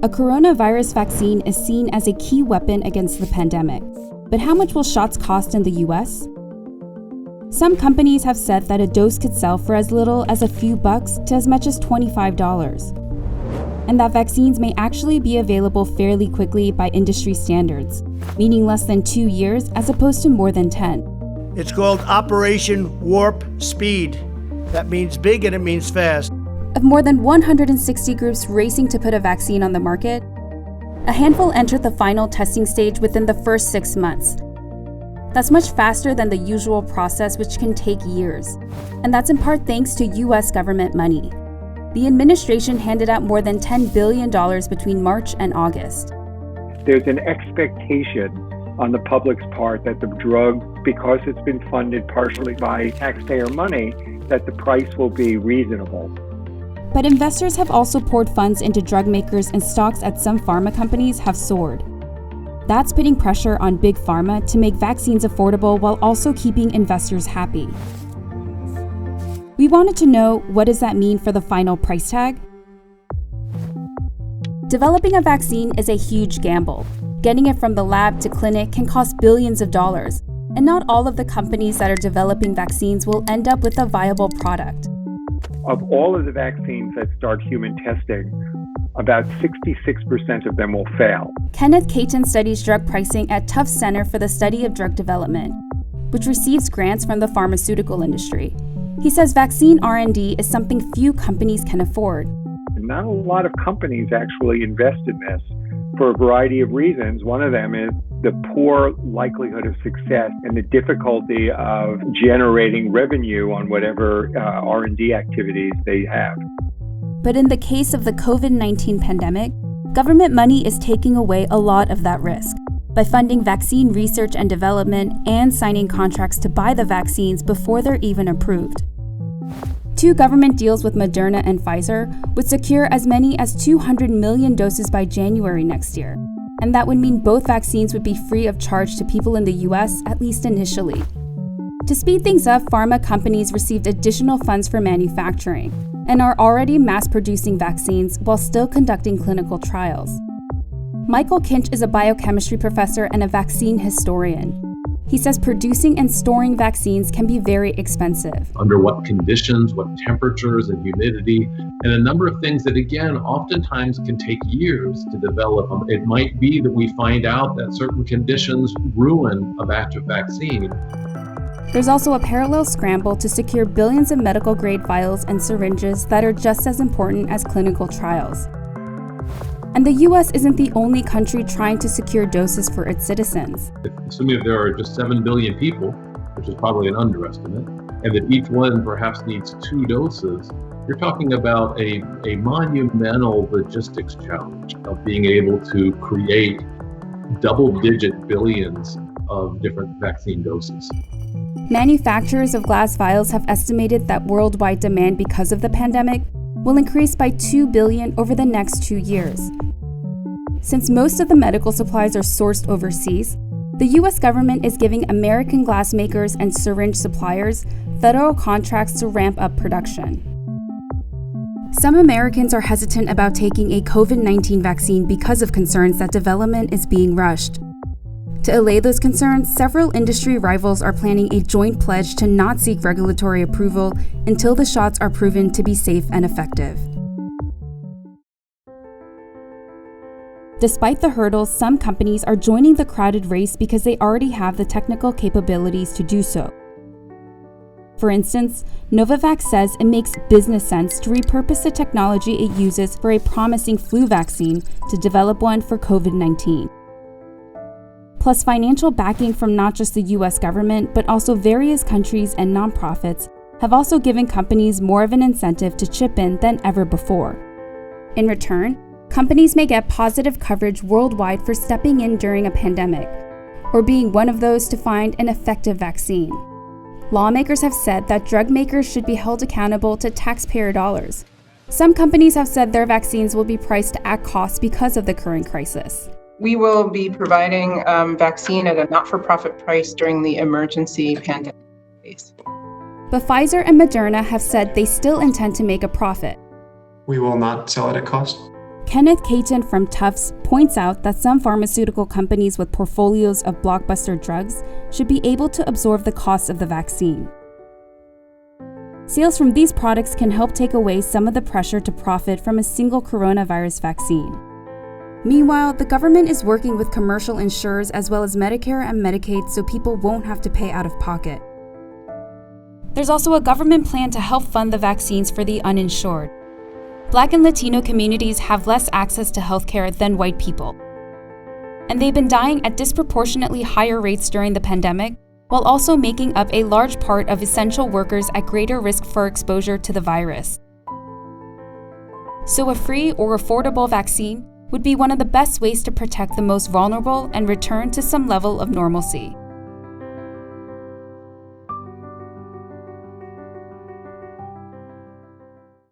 A coronavirus vaccine is seen as a key weapon against the pandemic. But how much will shots cost in the US? Some companies have said that a dose could sell for as little as a few bucks to as much as $25. And that vaccines may actually be available fairly quickly by industry standards, meaning less than 2 years as opposed to more than 10. It's called Operation Warp Speed. That means big and it means fast. Of more than 160 groups racing to put a vaccine on the market, a handful entered the final testing stage within the first 6 months. That's much faster than the usual process, which can take years. And that's in part thanks to US government money. The administration handed out more than $10 billion between March and August. There's an expectation on the public's part that the drug, because it's been funded partially by taxpayer money, that the price will be reasonable. But investors have also poured funds into drug makers, and stocks at some pharma companies have soared. That's putting pressure on big pharma to make vaccines affordable while also keeping investors happy. We wanted to know, what does that mean for the final price tag? Developing a vaccine is a huge gamble. Getting it from the lab to clinic can cost billions of dollars, and not all of the companies that are developing vaccines will end up with a viable product. Of all of the vaccines that start human testing, about 66% of them will fail. Kenneth Caton studies drug pricing at Tufts Center for the Study of Drug Development, which receives grants from the pharmaceutical industry. He says vaccine R&D is something few companies can afford. Not a lot of companies actually invest in this for a variety of reasons. One of them is the poor likelihood of success and the difficulty of generating revenue on whatever R&D activities they have. But in the case of the COVID-19 pandemic, government money is taking away a lot of that risk by funding vaccine research and development and signing contracts to buy the vaccines before they're even approved. 2 government deals with Moderna and Pfizer would secure as many as 200 million doses by January next year. And that would mean both vaccines would be free of charge to people in the US, at least initially. To speed things up, pharma companies received additional funds for manufacturing and are already mass-producing vaccines while still conducting clinical trials. Michael Kinch is a biochemistry professor and a vaccine historian. He says producing and storing vaccines can be very expensive. Under what conditions, what temperatures and humidity, and a number of things that, again, oftentimes can take years to develop. It might be that we find out that certain conditions ruin a batch of vaccine. There's also a parallel scramble to secure billions of medical-grade vials and syringes that are just as important as clinical trials. And the US isn't the only country trying to secure doses for its citizens. Assuming that there are just 7 billion people, which is probably an underestimate, and that each one perhaps needs 2 doses, you're talking about a monumental logistics challenge of being able to create double-digit billions of different vaccine doses. Manufacturers of glass vials have estimated that worldwide demand because of the pandemic will increase by 2 billion over the next 2 years. Since most of the medical supplies are sourced overseas, the US government is giving American glass makers and syringe suppliers federal contracts to ramp up production. Some Americans are hesitant about taking a COVID-19 vaccine because of concerns that development is being rushed. To allay those concerns, several industry rivals are planning a joint pledge to not seek regulatory approval until the shots are proven to be safe and effective. Despite the hurdles, some companies are joining the crowded race because they already have the technical capabilities to do so. For instance, Novavax says it makes business sense to repurpose the technology it uses for a promising flu vaccine to develop one for COVID-19. Plus, financial backing from not just the US government, but also various countries and nonprofits have also given companies more of an incentive to chip in than ever before. In return, companies may get positive coverage worldwide for stepping in during a pandemic, or being one of those to find an effective vaccine. Lawmakers have said that drug makers should be held accountable to taxpayer dollars. Some companies have said their vaccines will be priced at cost because of the current crisis. We will be providing vaccine at a not-for-profit price during the emergency pandemic phase. But Pfizer and Moderna have said they still intend to make a profit. We will not sell it at cost. Kenneth Caton from Tufts points out that some pharmaceutical companies with portfolios of blockbuster drugs should be able to absorb the cost of the vaccine. Sales from these products can help take away some of the pressure to profit from a single coronavirus vaccine. Meanwhile, the government is working with commercial insurers as well as Medicare and Medicaid so people won't have to pay out of pocket. There's also a government plan to help fund the vaccines for the uninsured. Black and Latino communities have less access to healthcare than white people. And they've been dying at disproportionately higher rates during the pandemic, while also making up a large part of essential workers at greater risk for exposure to the virus. So a free or affordable vaccine would be one of the best ways to protect the most vulnerable and return to some level of normalcy.